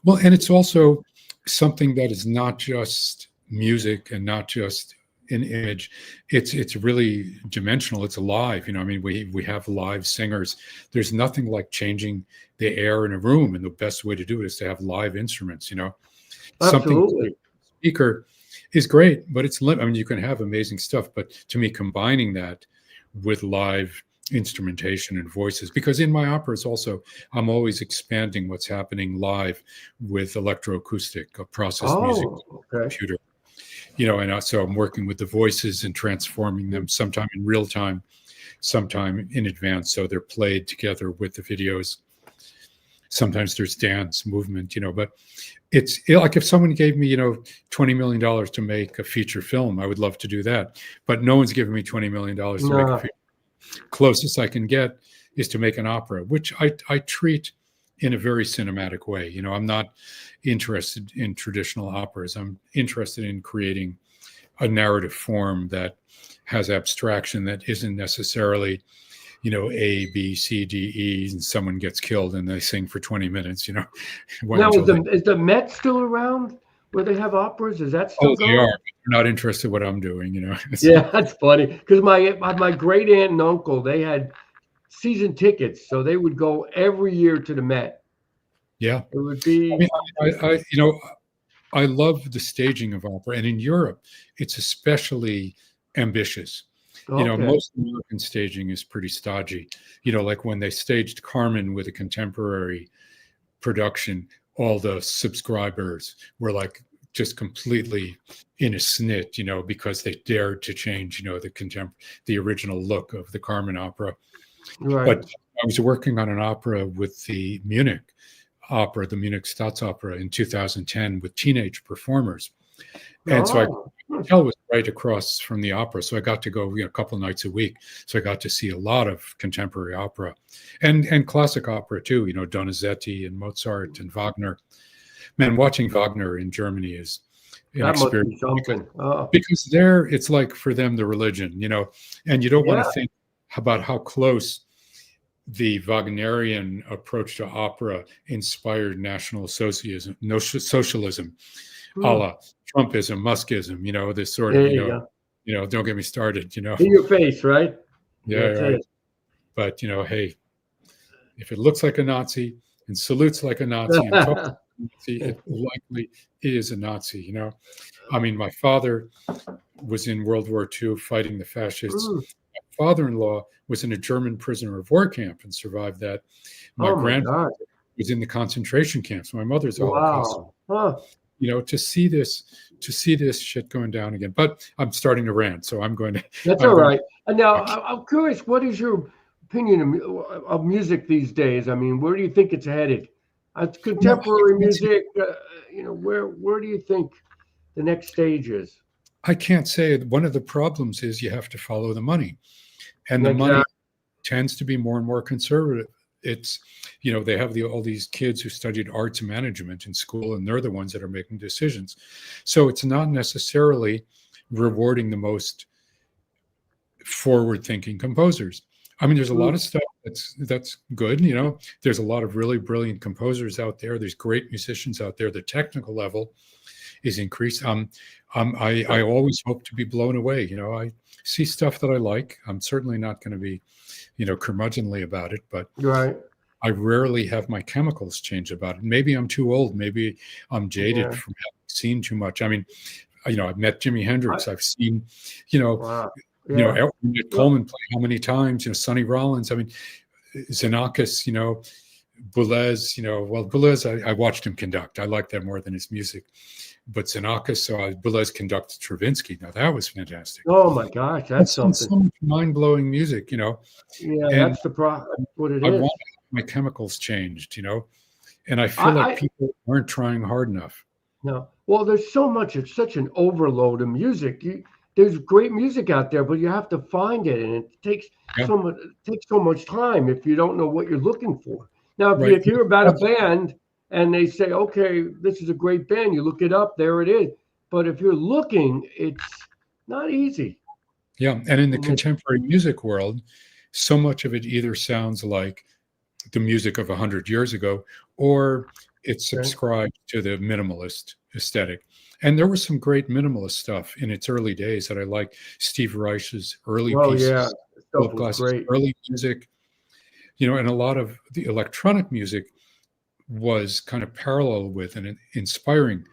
Well, and it's also something that is not just music and not just an image. It's really dimensional. It's alive. We have live singers. There's nothing like changing the air in a room, and the best way to do it is to have live instruments. Absolutely. Speaker is great, but it's you can have amazing stuff. But to me, combining that with live instrumentation and voices, because in my operas also, I'm always expanding what's happening live with electroacoustic, processed music, Okay. computer, and so I'm working with the voices and transforming them sometime in real time, sometime in advance. So they're played together with the videos. Sometimes there's dance movement, but it's like if someone gave me, $20 million to make a feature film, I would love to do that. But no one's giving me $20 million to make a feature. Closest I can get is to make an opera, which I treat in a very cinematic way. I'm not interested in traditional operas. I'm interested in creating a narrative form that has abstraction that isn't necessarily, A, B, C, D, E, and someone gets killed and they sing for 20 minutes, Now, is the Met still around where they have operas? Is that still going? They are. They're not interested in what I'm doing, Yeah, that's funny. Because my great aunt and uncle, they had season tickets, so they would go every year to the Met. Yeah. It would be. I love the staging of opera, and in Europe, it's especially ambitious. Most American staging is pretty stodgy. Like when they staged Carmen with a contemporary production, all the subscribers were like just completely in a snit, because they dared to change, the original look of the Carmen opera. Right. But I was working on an opera with the Munich Opera, the Munich Staatsopera in 2010 with teenage performers. And so the hotel was right across from the opera. So I got to go a couple of nights a week. So I got to see a lot of contemporary opera and classic opera too, Donizetti and Mozart and Wagner. Man, watching Wagner in Germany is an experience. Because there, it's like for them, the religion, and you don't want to think about how close the Wagnerian approach to opera inspired National Socialism, a la Trumpism, Muskism, this sort of, don't get me started, In your face, right? Yeah, right. But, hey, if it looks like a Nazi and salutes like a Nazi and talks like a Nazi, it likely is a Nazi, I mean, my father was in World War II fighting the fascists. My father-in-law was in a German prisoner of war camp and survived that. My grandfather was in the concentration camps. My mother's a Holocaust. To see this shit going down again. But I'm starting to rant, so I'm going to. That's all right. And now I'm curious, what is your opinion of music these days? I mean, where do you think it's headed? Contemporary music, where do you think the next stage is? I can't say. One of the problems is you have to follow the money. And the money tends to be more and more conservative. It's, they have all these kids who studied arts management in school, and they're the ones that are making decisions. So it's not necessarily rewarding the most forward-thinking composers. I mean, there's a lot of stuff that's good. There's a lot of really brilliant composers out there. There's great musicians out there. The technical level is increased. I always hope to be blown away. I see stuff that I like. I'm certainly not going to be, curmudgeonly about it, but I rarely have my chemicals change about it. Maybe I'm too old. Maybe I'm jaded from having seen too much. I mean, I've met Jimi Hendrix. I've seen, Elliott Coleman play how many times, Sonny Rollins. I mean, Xenakis, Boulez, Boulez, I watched him conduct. I like that more than his music. But Xenakis, Boulez conducted Stravinsky. Now that was fantastic. Oh my gosh, that's something. So much mind-blowing music, Yeah, and that's the problem. What it is. I want my chemicals changed, and I feel like people aren't trying hard enough. No, well, there's so much. It's such an overload of music. There's great music out there, but you have to find it, and it takes so much time if you don't know what you're looking for. Now, if you hear about a band and they say, okay, this is a great band, you look it up, there it is. But if you're looking, it's not easy. Yeah, and in the contemporary music world, so much of it either sounds like the music of 100 years ago, or it's subscribed to the minimalist aesthetic. And there was some great minimalist stuff in its early days that I like. Steve Reich's early pieces, Philip Glass's early music, and a lot of the electronic music was kind of parallel with and inspiring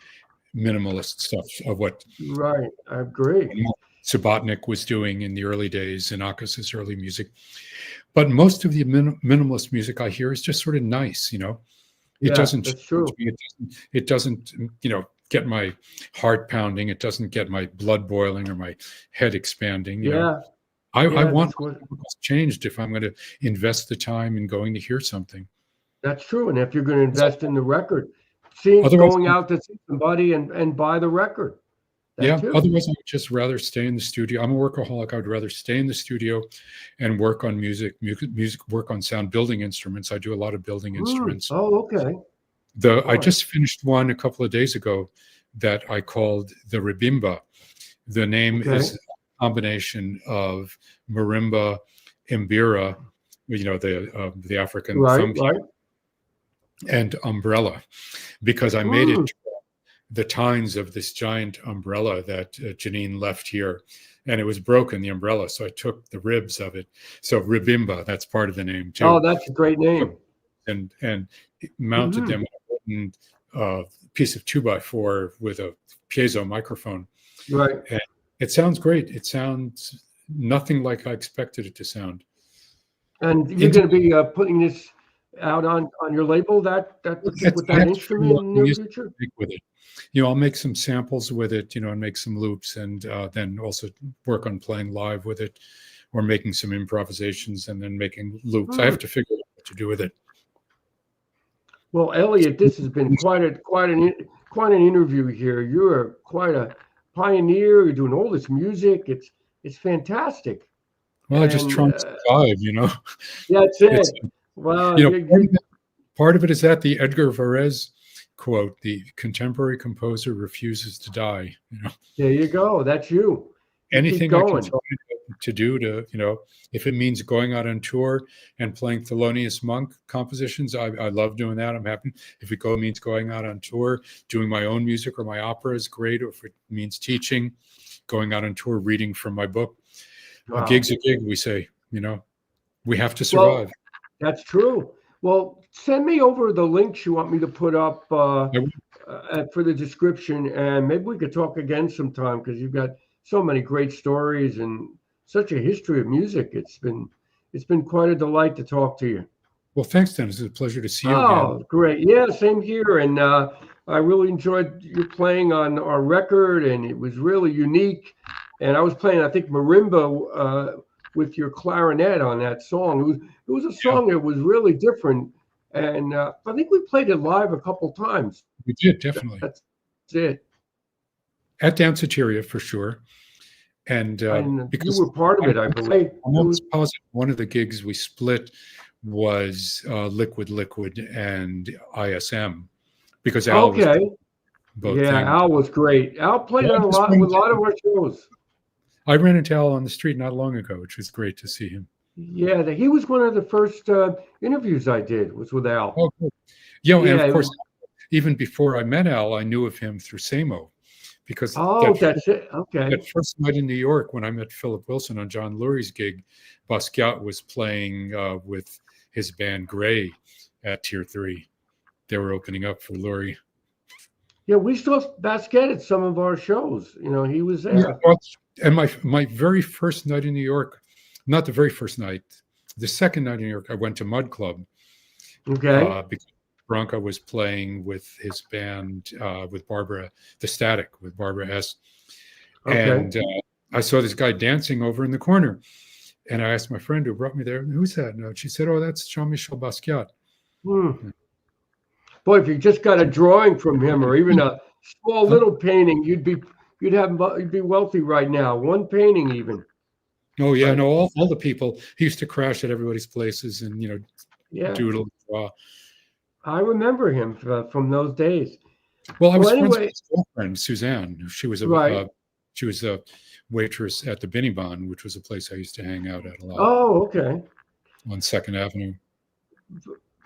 minimalist stuff of what. Right, I agree. Subotnick was doing in the early days, in Akas's early music. But most of the minimalist music I hear is just sort of nice, you know. It doesn't that's change true. me. It doesn't, you know, get my heart pounding. It doesn't get my blood boiling or my head expanding. You know, I want my chemicals changed if I'm going to invest the time in going to hear something. That's true. And if you're going to invest in the record, going out to see somebody and buy the record. Otherwise I would just rather stay in the studio. I'm a workaholic. I would rather stay in the studio and work on music, work on sound, building instruments. I do a lot of building instruments. Oh, okay. I just finished one a couple of days ago that I called the Ribimba. The name is a combination of marimba, mbira, you know, the African thumb and umbrella, because I made it the tines of this giant umbrella that Janine left here, and it was broken, the umbrella. So I took the ribs of it. So Ribimba, that's part of the name too. Oh, that's a great name. And mounted them on a piece of 2x4 with a piezo microphone. Right. And it sounds great. It sounds nothing like I expected it to sound. And you're going to be putting this out on your label with that instrument in the near future? With it. You know, I'll make some samples with it, you know, and make some loops, and then also work on playing live with it, or making some improvisations and then making loops. I have to figure out what to do with it. Well, Elliott, this has been quite an interview here. You're quite a pioneer. You're doing all this music. It's fantastic. Well, I just try to survive, you know. That's it. Well, you know, part of it is that the Edgar Varese quote, "The contemporary composer refuses to die." You know, there you go. That's you. Anything I can try to do to, you know, if it means going out on tour and playing Thelonious Monk compositions, I love doing that. I'm happy. If it means going out on tour, doing my own music or my opera is great. Or if it means teaching, going out on tour, reading from my book. Wow. A gig's a gig, we say. You know, we have to survive. Well, that's true. Well, send me over the links you want me to put up for the description, and maybe we could talk again sometime, because you've got so many great stories and such a history of music. It's been quite a delight to talk to you. Well, thanks, Dennis. It's a pleasure to see you again. Oh, great. Yeah, same here. And I really enjoyed you playing on our record, and it was really unique. And I was playing, I think, marimba with your clarinet on that song. It was a song that was really different. And I think we played it live a couple times. We did, definitely. That's it. At Danceteria, for sure. And because you were part of it, I believe. I'm almost positive one of the gigs we split was Liquid and ISM, because Al was both things. Al was great. Al played on a lot of our shows. I ran into Al on the street not long ago, which was great to see him. Yeah, he was one of the first interviews I did, was with Al. Oh, cool. And of course, even before I met Al, I knew of him through Samo. Because that's it. Okay. That first night in New York, when I met Philip Wilson on John Lurie's gig, Basquiat was playing with his band Gray at Tier 3. They were opening up for Lurie. Yeah, we saw Basquiat at some of our shows. You know, he was there. Yeah, well, and my very first night in New York, not the very first night, the second night in New York, I went to Mud Club. Okay. Because Branca was playing with his band, with Barbara, the Static, with Barbara S. Okay. And I saw this guy dancing over in the corner. And I asked my friend who brought me there, "Who's that?" And she said, "Oh, that's Jean-Michel Basquiat." Boy, if you just got a drawing from him, or even a small little painting, you'd be wealthy right now. One painting, even. Oh yeah, no, all the people. He used to crash at everybody's places and doodle and draw. I remember him from those days. Well, I was friends with his girlfriend, Suzanne. She was a waitress at the Binibon, which was a place I used to hang out at a lot. Oh, okay. On 2nd Avenue.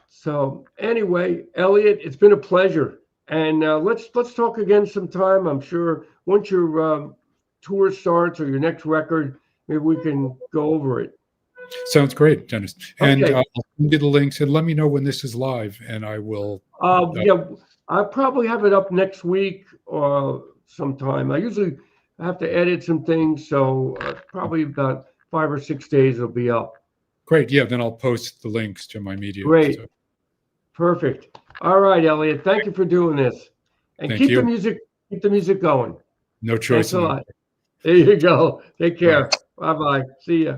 So anyway, Elliott, it's been a pleasure. And let's talk again sometime. I'm sure once your tour starts or your next record, maybe we can go over it. Sounds great, Dennis. And Okay. I'll send you the links and let me know when this is live, and I will. Yeah, I'll probably have it up next week or sometime. I usually I have to edit some things, so probably about 5 or 6 days it'll be up. Great. Yeah, then I'll post the links to my media. Great. So, Perfect. All right, Elliott. Thank you for doing this. And Thank keep you. the music going. no Thanks choice. a lot. There you go. Take care. Bye-bye. See ya.